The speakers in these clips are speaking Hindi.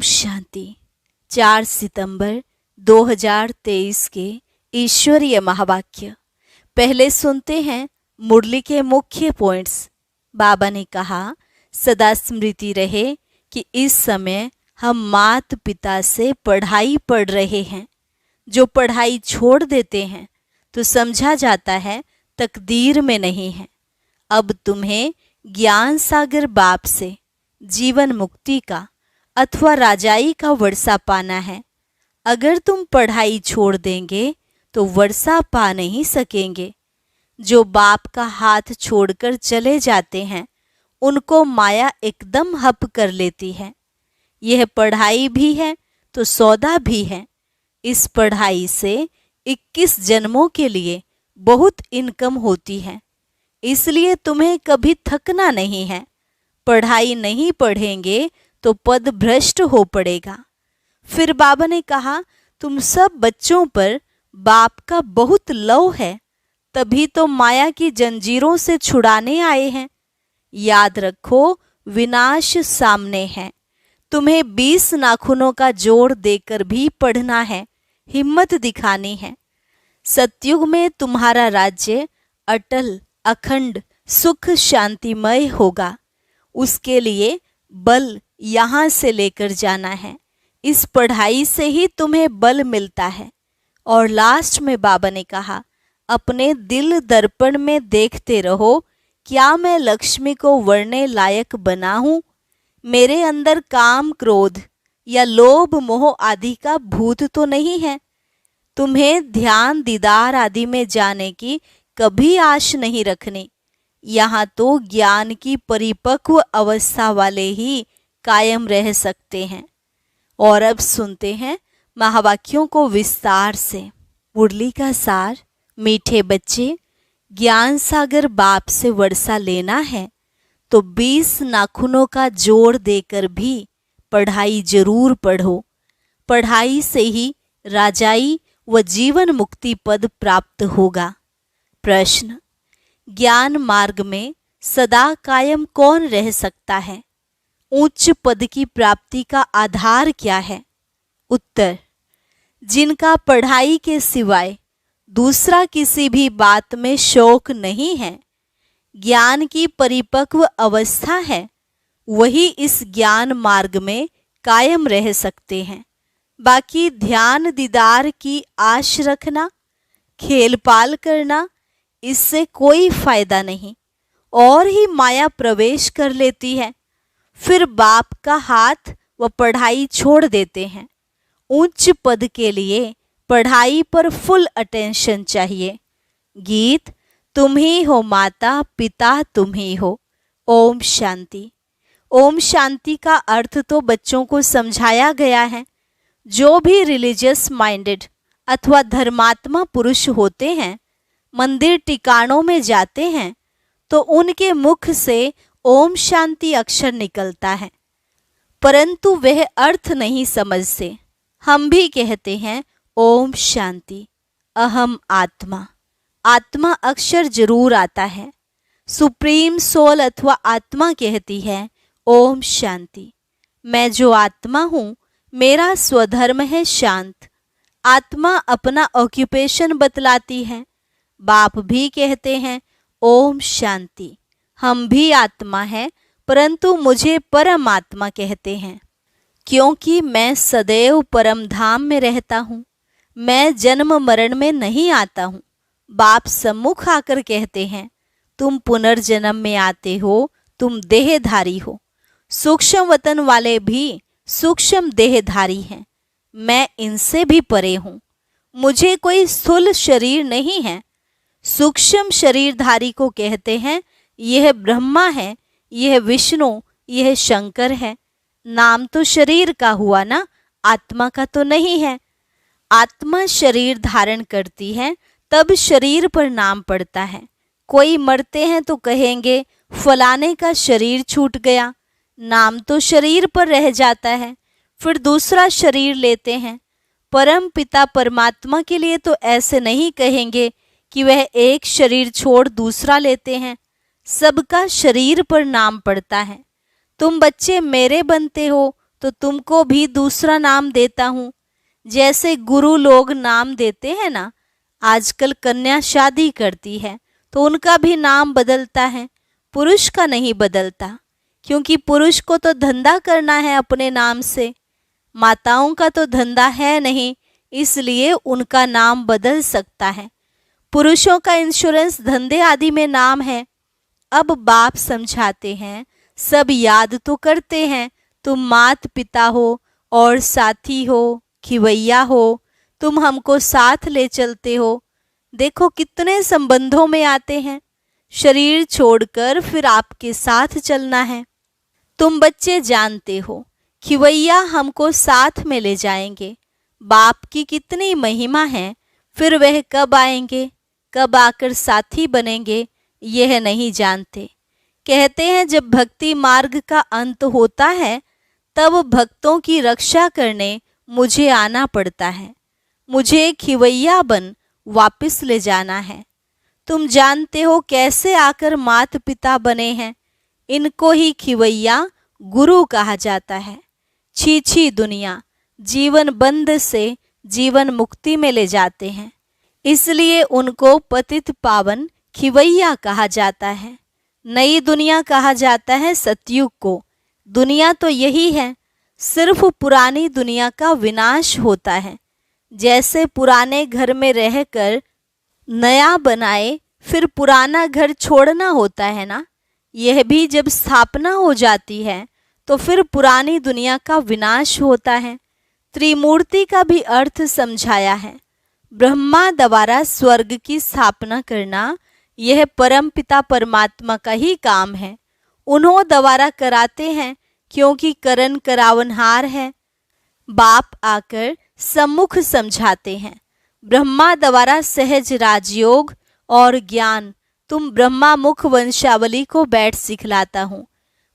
ओम शांति। 4 सितंबर 2023 के ईश्वरीय महावाक्य। पहले सुनते हैं मुरली के मुख्य पॉइंट्स। बाबा ने कहा, सदा स्मृति रहे कि इस समय हम माता पिता से पढ़ाई पढ़ रहे हैं। जो पढ़ाई छोड़ देते हैं तो समझा जाता है तकदीर में नहीं है। अब तुम्हें ज्ञान सागर बाप से जीवन मुक्ति का अथवा राजाई का वर्षा पाना है। अगर तुम पढ़ाई छोड़ देंगे तो वर्षा पा नहीं सकेंगे। जो बाप का हाथ छोड़कर चले जाते हैं उनको माया एकदम हप कर लेती है। यह पढ़ाई भी है तो सौदा भी है। इस पढ़ाई से 21 जन्मों के लिए बहुत इनकम होती है, इसलिए तुम्हें कभी थकना नहीं है। पढ़ाई नहीं पढ़ेंगे तो पद भ्रष्ट हो पड़ेगा। फिर बाबा ने कहा, तुम सब बच्चों पर बाप का बहुत लव है, तभी तो माया की जंजीरों से छुड़ाने आए हैं। याद रखो, विनाश सामने है। तुम्हें 20 नाखूनों का जोड़ देकर भी पढ़ना है, हिम्मत दिखानी है। सतयुग में तुम्हारा राज्य अटल अखंड सुख शांतिमय होगा। उसके लिए बल यहाँ से लेकर जाना है। इस पढ़ाई से ही तुम्हें बल मिलता है। और लास्ट में बाबा ने कहा, अपने दिल दर्पण में देखते रहो, क्या मैं लक्ष्मी को वरने लायक बना हूँ? मेरे अंदर काम क्रोध या लोभ मोह आदि का भूत तो नहीं है। तुम्हें ध्यान दीदार आदि में जाने की कभी आश नहीं रखनी। यहाँ तो ज्ञान की परिपक्व अवस्था वाले ही कायम रह सकते हैं। और अब सुनते हैं महावाक्यों को विस्तार से। मुरली का सार। मीठे बच्चे, ज्ञान सागर बाप से वर्षा लेना है तो 20 नाखूनों का जोड़ देकर भी पढ़ाई जरूर पढ़ो। पढ़ाई से ही राजाई व जीवन मुक्ति पद प्राप्त होगा। प्रश्न, ज्ञान मार्ग में सदा कायम कौन रह सकता है? उच्च पद की प्राप्ति का आधार क्या है? उत्तर, जिनका पढ़ाई के सिवाय दूसरा किसी भी बात में शौक नहीं है, ज्ञान की परिपक्व अवस्था है, वही इस ज्ञान मार्ग में कायम रह सकते हैं। बाकी ध्यान दीदार की आश रखना, खेल पाल करना, इससे कोई फायदा नहीं। और ही माया प्रवेश कर लेती है। फिर बाप का हाथ व पढ़ाई छोड़ देते हैं। उच्च पद के लिए पढ़ाई पर फुल अटेंशन चाहिए। गीत, तुम ही हो माता पिता तुम ही हो। ओम शांति। ओम शांति का अर्थ तो बच्चों को समझाया गया है। जो भी रिलीजियस माइंडेड अथवा धर्मात्मा पुरुष होते हैं, मंदिर टिकाणों में जाते हैं तो उनके मुख से ओम शांति अक्षर निकलता है, परंतु वह अर्थ नहीं समझते। हम भी कहते हैं ओम शांति, अहम आत्मा। आत्मा अक्षर जरूर आता है। सुप्रीम सोल अथवा आत्मा कहती है ओम शांति। मैं जो आत्मा हूँ, मेरा स्वधर्म है शांत। आत्मा अपना ऑक्यूपेशन बतलाती है। बाप भी कहते हैं ओम शांति। हम भी आत्मा हैं, परंतु मुझे परमात्मा कहते हैं, क्योंकि मैं सदैव परम धाम में रहता हूँ। मैं जन्म मरण में नहीं आता हूँ। बाप सम्मुख आकर कहते हैं, तुम पुनर्जन्म में आते हो, तुम देहधारी हो। सूक्ष्म वतन वाले भी सूक्ष्म देहधारी हैं। मैं इनसे भी परे हूँ। मुझे कोई स्थूल शरीर नहीं है। सूक्ष्म शरीरधारी को कहते हैं, यह ब्रह्मा है, यह विष्णु, यह शंकर है। नाम तो शरीर का हुआ ना, आत्मा का तो नहीं है। आत्मा शरीर धारण करती है तब शरीर पर नाम पड़ता है। कोई मरते हैं तो कहेंगे फलाने का शरीर छूट गया, नाम तो शरीर पर रह जाता है। फिर दूसरा शरीर लेते हैं। परम पिता परमात्मा के लिए तो ऐसे नहीं कहेंगे कि वह एक शरीर छोड़ दूसरा लेते हैं। सबका शरीर पर नाम पड़ता है। तुम बच्चे मेरे बनते हो तो तुमको भी दूसरा नाम देता हूँ। जैसे गुरु लोग नाम देते हैं ना, आजकल कन्या शादी करती है तो उनका भी नाम बदलता है, पुरुष का नहीं बदलता, क्योंकि पुरुष को तो धंधा करना है अपने नाम से। माताओं का तो धंधा है नहीं, इसलिए उनका नाम बदल सकता है। पुरुषों का इंश्योरेंस धंधे आदि में नाम है। अब बाप समझाते हैं, सब याद तो करते हैं, तुम मात पिता हो और साथी हो, खिवैया हो, तुम हमको साथ ले चलते हो। देखो कितने संबंधों में आते हैं। शरीर छोड़कर फिर आपके साथ चलना है। तुम बच्चे जानते हो, खिवैया हमको साथ में ले जाएंगे। बाप की कितनी महिमा है, फिर वह कब आएंगे, कब आकर साथी बनेंगे, यह नहीं जानते। कहते हैं जब भक्ति मार्ग का अंत होता है तब भक्तों की रक्षा करने मुझे आना पड़ता है। मुझे खिवैया बन वापस ले जाना है। तुम जानते हो कैसे आकर मात पिता बने हैं। इनको ही खिवैया गुरु कहा जाता है। छी दुनिया, जीवन बंध से जीवन मुक्ति में ले जाते हैं, इसलिए उनको पतित पावन खिवैया कहा जाता है। नई दुनिया कहा जाता है सतयुग को। दुनिया तो यही है, सिर्फ पुरानी दुनिया का विनाश होता है। जैसे पुराने घर में रहकर नया बनाए फिर पुराना घर छोड़ना होता है ना, यह भी जब स्थापना हो जाती है तो फिर पुरानी दुनिया का विनाश होता है। त्रिमूर्ति का भी अर्थ समझाया है। ब्रह्मा द्वारा स्वर्ग की स्थापना करना यह परमपिता परमात्मा का ही काम है। उन्हों द्वारा कराते हैं, क्योंकि करन करावनहार है। बाप आकर सम्मुख समझाते हैं। ब्रह्मा द्वारा सहज राजयोग और ज्ञान तुम ब्रह्मा मुख वंशावली को बैठ सिखलाता हूँ।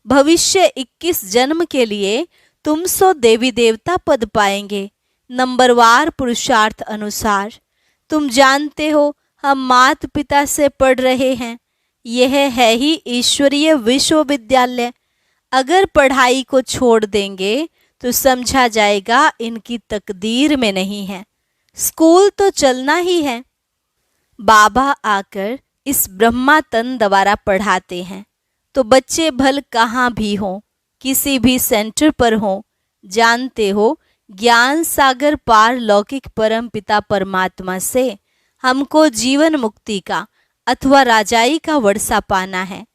भविष्य 21 जन्म के लिए तुम 100 देवी देवता पद पाएंगे, नंबरवार पुरुषार्थ अनुसार। तुम जानते हो हम मात पिता से पढ़ रहे हैं। यह है ही ईश्वरीय विश्वविद्यालय। अगर पढ़ाई को छोड़ देंगे तो समझा जाएगा इनकी तकदीर में नहीं है। स्कूल तो चलना ही है। बाबा आकर इस ब्रह्मा तन द्वारा पढ़ाते हैं, तो बच्चे भल कहाँ भी हों, किसी भी सेंटर पर हों, जानते हो ज्ञान सागर पार लौकिक परम पिता परमात्मा से हमको जीवन मुक्ति का अथवा राजाई का वर्षा पाना है।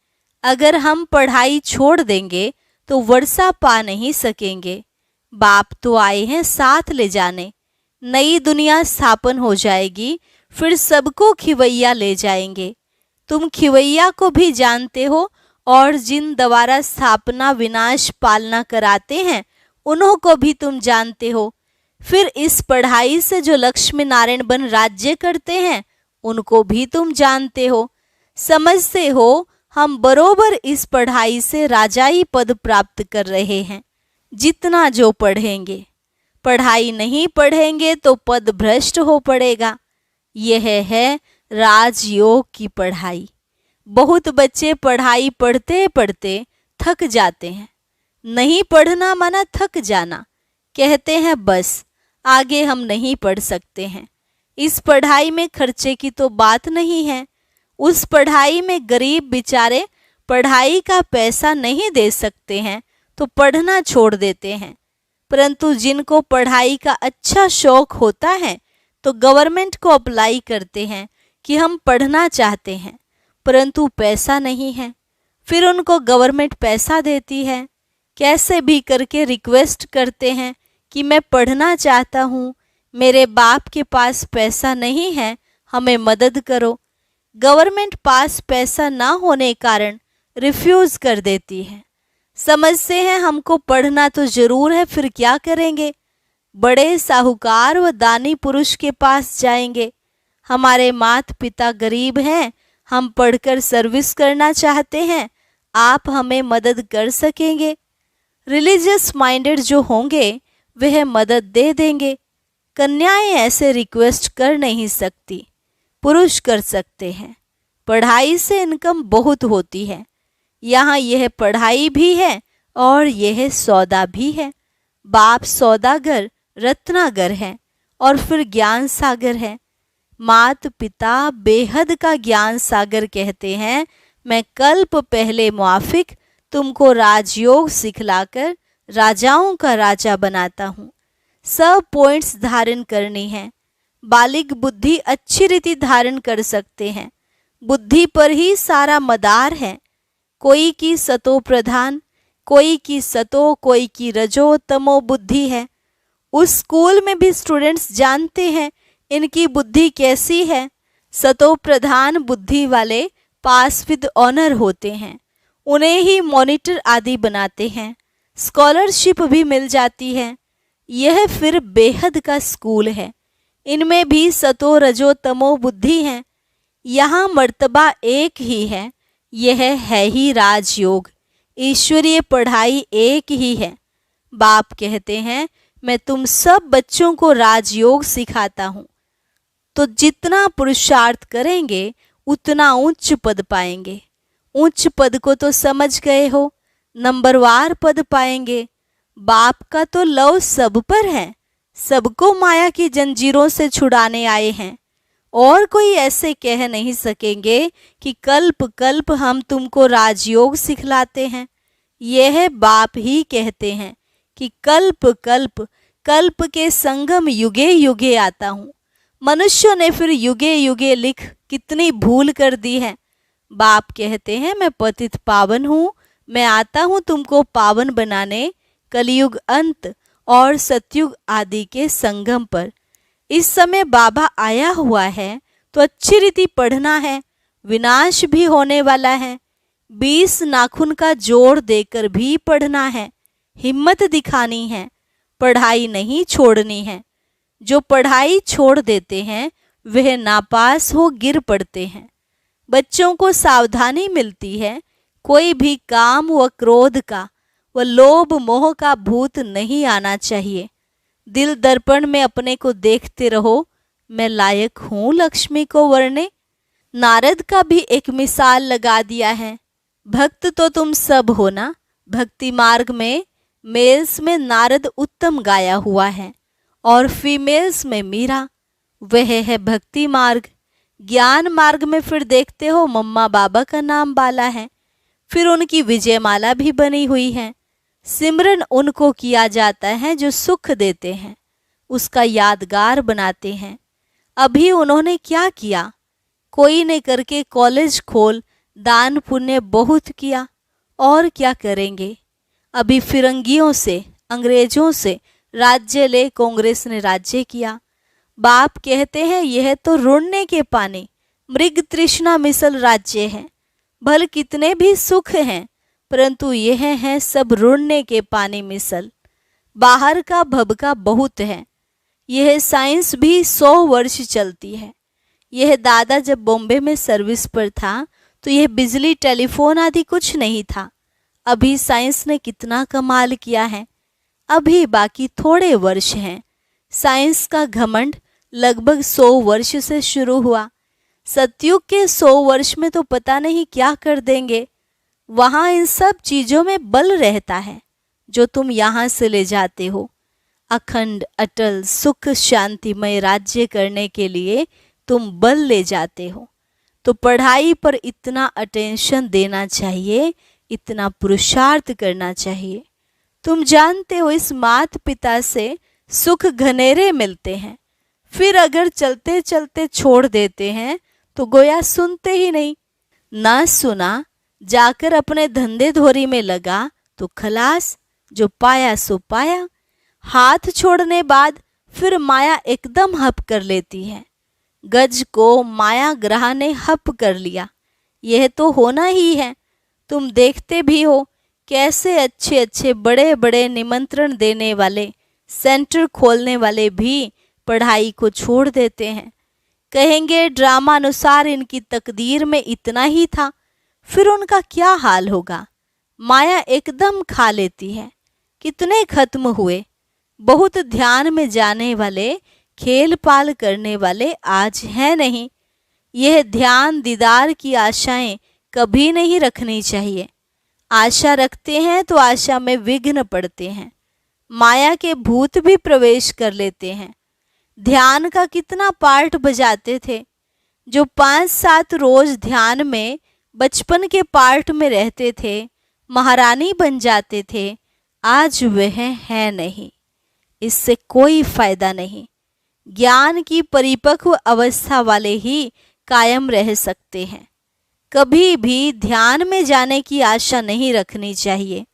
अगर हम पढ़ाई छोड़ देंगे तो वर्षा पा नहीं सकेंगे। बाप तो आए हैं साथ ले जाने। नई दुनिया स्थापन हो जाएगी, फिर सबको खिवैया ले जाएंगे। तुम खिवैया को भी जानते हो, और जिन द्वारा स्थापना विनाश पालना कराते हैं उन्हों को भी तुम जानते हो। फिर इस पढ़ाई से जो लक्ष्मी नारायण बन राज्य करते हैं उनको भी तुम जानते हो। समझते हो हम बरोबर इस पढ़ाई से राजाई पद प्राप्त कर रहे हैं। जितना जो पढ़ेंगे, पढ़ाई नहीं पढ़ेंगे तो पद भ्रष्ट हो पड़ेगा। यह है राजयोग की पढ़ाई। बहुत बच्चे पढ़ाई पढ़ते पढ़ते थक जाते हैं। नहीं पढ़ना माना थक जाना। कहते हैं बस आगे हम नहीं पढ़ सकते हैं। इस पढ़ाई में खर्चे की तो बात नहीं है। उस पढ़ाई में गरीब बेचारे पढ़ाई का पैसा नहीं दे सकते हैं तो पढ़ना छोड़ देते हैं। परंतु जिनको पढ़ाई का अच्छा शौक होता है तो गवर्नमेंट को अप्लाई करते हैं कि हम पढ़ना चाहते हैं, परंतु पैसा नहीं है। फिर उनको गवर्नमेंट पैसा देती है। कैसे भी करके रिक्वेस्ट करते हैं कि मैं पढ़ना चाहता हूँ, मेरे बाप के पास पैसा नहीं है, हमें मदद करो। गवर्नमेंट पास पैसा ना होने कारण रिफ्यूज़ कर देती है। समझते हैं हमको पढ़ना तो ज़रूर है, फिर क्या करेंगे। बड़े साहूकार व दानी पुरुष के पास जाएंगे। हमारे माता पिता गरीब हैं, हम पढ़कर सर्विस करना चाहते हैं, आप हमें मदद कर सकेंगे। रिलीजियस माइंडेड जो होंगे वह मदद दे देंगे। कन्याएं ऐसे रिक्वेस्ट कर नहीं सकती, पुरुष कर सकते हैं। पढ़ाई से इनकम बहुत होती है। यहाँ यह पढ़ाई भी है और यह सौदा भी है। बाप सौदागर रत्नागर है और फिर ज्ञान सागर है। मात पिता बेहद का ज्ञान सागर कहते हैं, मैं कल्प पहले मुआफिक तुमको राजयोग सिखलाकर राजाओं का राजा बनाता हूँ। सब पॉइंट्स धारण करनी है। बालिग बुद्धि अच्छी रीति धारण कर सकते हैं। बुद्धि पर ही सारा मदार है। कोई की सतो प्रधान, कोई की सतो, कोई की रजो तमो बुद्धि है। उस स्कूल में भी स्टूडेंट्स जानते हैं इनकी बुद्धि कैसी है। सतो प्रधान बुद्धि वाले पास विद ऑनर होते हैं, उन्हें ही मॉनिटर आदि बनाते हैं, स्कॉलरशिप भी मिल जाती है। यह फिर बेहद का स्कूल है। इनमें भी सतो रजो तमो बुद्धि है। यहाँ मर्तबा एक ही है, यह है ही राजयोग। ईश्वरीय पढ़ाई एक ही है। बाप कहते हैं, मैं तुम सब बच्चों को राजयोग सिखाता हूँ, तो जितना पुरुषार्थ करेंगे उतना उच्च पद पाएंगे। उच्च पद को तो समझ गए हो, नंबरवार पद पाएंगे। बाप का तो लव सब पर है, सबको माया की जंजीरों से छुड़ाने आए हैं। और कोई ऐसे कह नहीं सकेंगे कि कल्प कल्प हम तुमको राजयोग सिखलाते हैं। यह बाप ही कहते हैं कि कल्प कल्प कल्प के संगम युगे युगे आता हूँ। मनुष्यों ने फिर युगे युगे लिख कितनी भूल कर दी है। बाप कहते हैं, मैं पतित पावन हूँ, मैं आता हूँ तुमको पावन बनाने, कलयुग अंत और सतयुग आदि के संगम पर। इस समय बाबा आया हुआ है तो अच्छी रीति पढ़ना है, विनाश भी होने वाला है। 20 नाखून का जोड़ देकर भी पढ़ना है, हिम्मत दिखानी है, पढ़ाई नहीं छोड़नी है। जो पढ़ाई छोड़ देते हैं वह नापास हो गिर पड़ते हैं। बच्चों को सावधानी मिलती है, कोई भी काम व क्रोध का व लोभ मोह का भूत नहीं आना चाहिए। दिल दर्पण में अपने को देखते रहो, मैं लायक हूँ लक्ष्मी को वरने। नारद का भी एक मिसाल लगा दिया है। भक्त तो तुम सब हो ना। भक्ति मार्ग में मेल्स में नारद उत्तम गाया हुआ है और फीमेल्स में मीरा, वह है भक्ति मार्ग। ज्ञान मार्ग में फिर देखते हो मम्मा बाबा का नाम बाला है, फिर उनकी विजयमाला भी बनी हुई है। सिमरन उनको किया जाता है जो सुख देते हैं, उसका यादगार बनाते हैं। अभी उन्होंने क्या किया? कोई ने करके कॉलेज खोल, दान पुण्य बहुत किया, और क्या करेंगे? अभी फिरंगियों से, अंग्रेजों से राज्य ले कांग्रेस ने राज्य किया। बाप कहते हैं, यह तो रुड़ने के पानी, मृग तृष्णा मिसल राज्य है। भल कितने भी सुख हैं, परंतु यह है सब रुड़ने के पानी मिसल। बाहर का भबका बहुत है। यह साइंस भी 100 वर्ष चलती है। यह दादा जब बॉम्बे में सर्विस पर था तो यह बिजली टेलीफोन आदि कुछ नहीं था। अभी साइंस ने कितना कमाल किया है। अभी बाकी थोड़े वर्ष हैं। साइंस का घमंड लगभग 100 वर्ष से शुरू हुआ। सतयुग के 100 वर्ष में तो पता नहीं क्या कर देंगे। वहाँ इन सब चीज़ों में बल रहता है जो तुम यहाँ से ले जाते हो। अखंड अटल सुख शांतिमय राज्य करने के लिए तुम बल ले जाते हो, तो पढ़ाई पर इतना अटेंशन देना चाहिए, इतना पुरुषार्थ करना चाहिए। तुम जानते हो इस मात पिता से सुख घनेरे मिलते हैं, फिर अगर चलते चलते छोड़ देते हैं तो गोया सुनते ही नहीं। ना सुना, जाकर अपने धंधे धोरी में लगा तो खलास, जो पाया सो पाया। हाथ छोड़ने बाद फिर माया एकदम हप कर लेती है। गज को माया ग्रह ने हप कर लिया, यह तो होना ही है। तुम देखते भी हो कैसे अच्छे अच्छे बड़े बड़े निमंत्रण देने वाले, सेंटर खोलने वाले भी पढ़ाई को छोड़ देते हैं। कहेंगे ड्रामा अनुसार इनकी तकदीर में इतना ही था, फिर उनका क्या हाल होगा। माया एकदम खा लेती है। कितने खत्म हुए। बहुत ध्यान में जाने वाले, खेल पाल करने वाले आज हैं नहीं। यह ध्यान दीदार की आशाएं कभी नहीं रखनी चाहिए। आशा रखते हैं तो आशा में विघ्न पड़ते हैं। माया के भूत भी प्रवेश कर लेते हैं। ध्यान का कितना पार्ट बजाते थे। जो 5-7 रोज ध्यान में बचपन के पार्ट में रहते थे, महारानी बन जाते थे, आज वह है नहीं। इससे कोई फायदा नहीं। ज्ञान की परिपक्व अवस्था वाले ही कायम रह सकते हैं। कभी भी ध्यान में जाने की आशा नहीं रखनी चाहिए।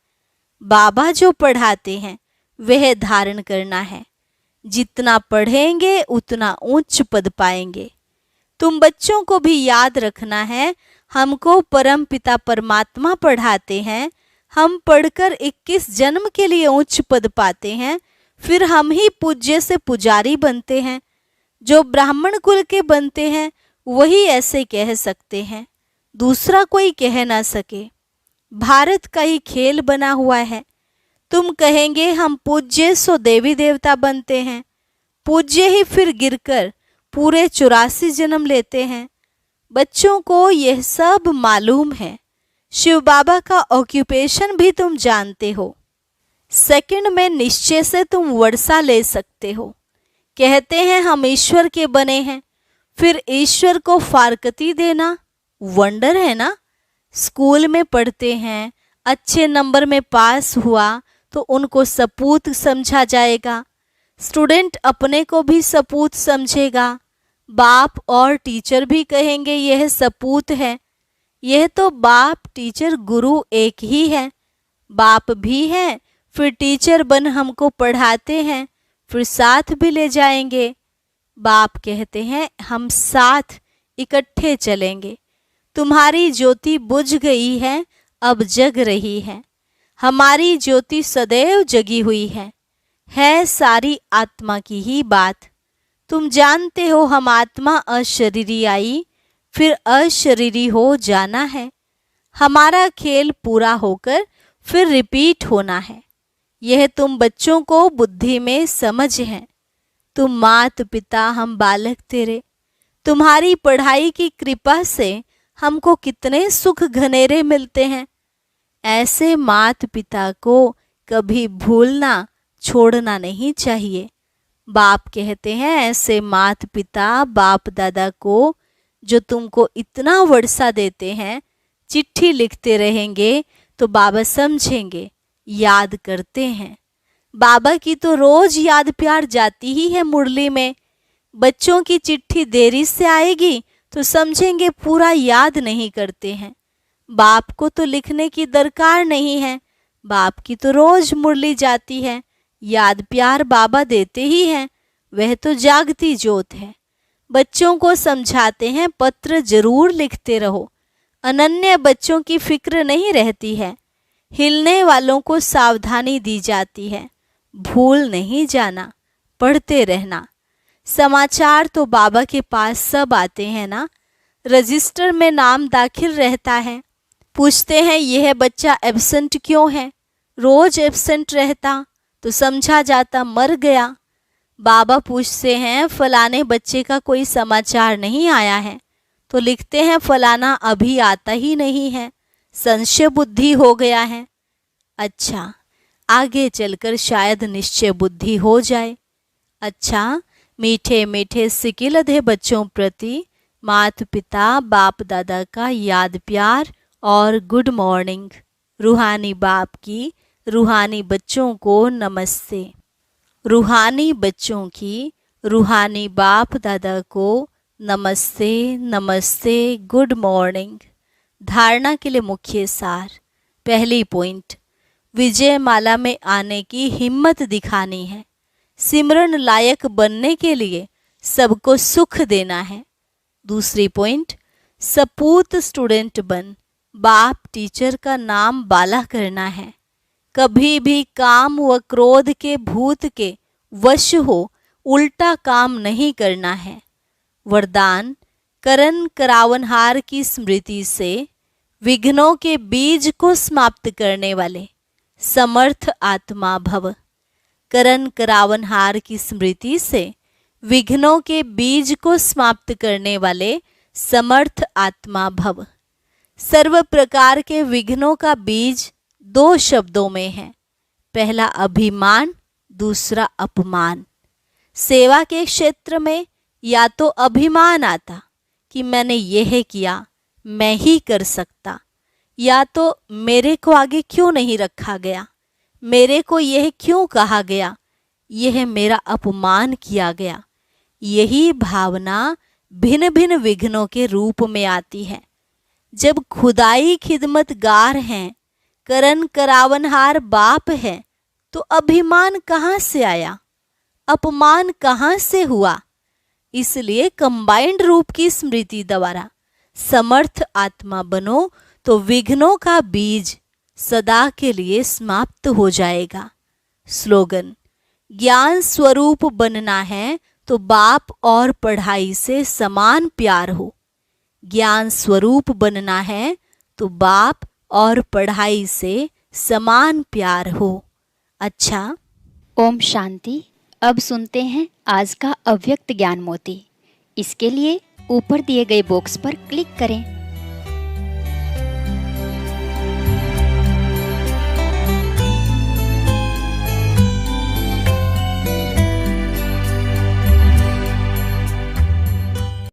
बाबा जो पढ़ाते हैं वह धारण करना है। जितना पढ़ेंगे उतना उच्च पद पाएंगे। तुम बच्चों को भी याद रखना है, हमको परम पिता परमात्मा पढ़ाते हैं। हम पढ़कर 21 जन्म के लिए उच्च पद पाते हैं, फिर हम ही पूज्य से पुजारी बनते हैं। जो ब्राह्मण कुल के बनते हैं वही ऐसे कह सकते हैं, दूसरा कोई कह ना सके। भारत का ही खेल बना हुआ है। तुम कहेंगे हम पूज्य सो देवी देवता बनते हैं। पूज्य ही फिर गिरकर पूरे 84 जन्म लेते हैं। बच्चों को यह सब मालूम है। शिव बाबा का ऑक्यूपेशन भी तुम जानते हो। सेकंड में निश्चय से तुम वर्षा ले सकते हो। कहते हैं हम ईश्वर के बने हैं, फिर ईश्वर को फारकती देना वंडर है ना। स्कूल में पढ़ते हैं, अच्छे नंबर में पास हुआ तो उनको सपूत समझा जाएगा। स्टूडेंट अपने को भी सपूत समझेगा। बाप और टीचर भी कहेंगे यह सपूत है। यह तो बाप टीचर गुरु एक ही है। बाप भी है, फिर टीचर बन हमको पढ़ाते हैं, फिर साथ भी ले जाएंगे। बाप कहते हैं हम साथ इकट्ठे चलेंगे। तुम्हारी ज्योति बुझ गई है, अब जग रही है। हमारी ज्योति सदैव जगी हुई है सारी आत्मा की ही बात। तुम जानते हो हम आत्मा अशरीरी आई, फिर अशरीरी हो जाना है। हमारा खेल पूरा होकर फिर रिपीट होना है। यह तुम बच्चों को बुद्धि में समझ है। तुम मात पिता, हम बालक तेरे। तुम्हारी पढ़ाई की कृपा से हमको कितने सुख घनेरे मिलते हैं। ऐसे मात पिता को कभी भूलना छोड़ना नहीं चाहिए। बाप कहते हैं ऐसे मात पिता बाप दादा को जो तुमको इतना वर्षा देते हैं, चिट्ठी लिखते रहेंगे तो बाबा समझेंगे, याद करते हैं। बाबा की तो रोज याद प्यार जाती ही है मुरली में। बच्चों की चिट्ठी देरी से आएगी तो समझेंगे पूरा याद नहीं करते हैं। बाप को तो लिखने की दरकार नहीं है, बाप की तो रोज मुरली जाती है। याद प्यार बाबा देते ही हैं, वह तो जागती ज्योत है। बच्चों को समझाते हैं पत्र जरूर लिखते रहो। अनन्य बच्चों की फिक्र नहीं रहती है। हिलने वालों को सावधानी दी जाती है। भूल नहीं जाना, पढ़ते रहना। समाचार तो बाबा के पास सब आते हैं ना। रजिस्टर में नाम दाखिल रहता है। पूछते हैं यह बच्चा एब्सेंट क्यों है। रोज एब्सेंट रहता तो समझा जाता मर गया। बाबा पूछते हैं फलाने बच्चे का कोई समाचार नहीं आया है, तो लिखते हैं फलाना अभी आता ही नहीं है, संशय बुद्धि हो गया है। अच्छा, आगे चलकर शायद निश्चय बुद्धि हो जाए। अच्छा, मीठे मीठे सिकिलधे बच्चों प्रति माता पिता बाप दादा का याद प्यार और गुड मॉर्निंग। रूहानी बाप की रूहानी बच्चों को नमस्ते। रूहानी बच्चों की रूहानी बाप दादा को नमस्ते नमस्ते, गुड मॉर्निंग। धारणा के लिए मुख्य सार। पहली पॉइंट, विजय माला में आने की हिम्मत दिखानी है। सिमरन लायक बनने के लिए सबको सुख देना है। दूसरी पॉइंट, सपूत स्टूडेंट बन बाप टीचर का नाम बाला करना है। कभी भी काम व क्रोध के भूत के वश हो उल्टा काम नहीं करना है। वरदान, करण करावनहार की स्मृति से विघ्नों के बीज को समाप्त करने वाले समर्थ आत्मा भव। करण करावनहार की स्मृति से विघ्नों के बीज को समाप्त करने वाले समर्थ आत्मा भव। सर्व प्रकार के विघ्नों का बीज 2 शब्दों में है। पहला अभिमान दूसरा अपमान। सेवा के क्षेत्र में या तो अभिमान आता कि मैंने यह किया, मैं ही कर सकता, या तो मेरे को आगे क्यों नहीं रखा गया, मेरे को यह क्यों कहा गया, यह मेरा अपमान किया गया। यही भावना भिन्न भिन्न विघ्नों के रूप में आती है। जब खुदाई खिदमतगार हैं, करन करावनहार बाप है, तो अभिमान कहाँ से आया, अपमान कहाँ से हुआ। इसलिए कंबाइंड रूप की स्मृति द्वारा समर्थ आत्मा बनो तो विघ्नों का बीज सदा के लिए समाप्त हो जाएगा। स्लोगन: ज्ञान स्वरूप बनना है तो बाप और पढ़ाई से समान प्यार हो। ज्ञान स्वरूप बनना है तो बाप और पढ़ाई से समान प्यार हो। अच्छा, ओम शांति। अब सुनते हैं आज का अव्यक्त ज्ञान मोती। इसके लिए ऊपर दिए गए बॉक्स पर क्लिक करें।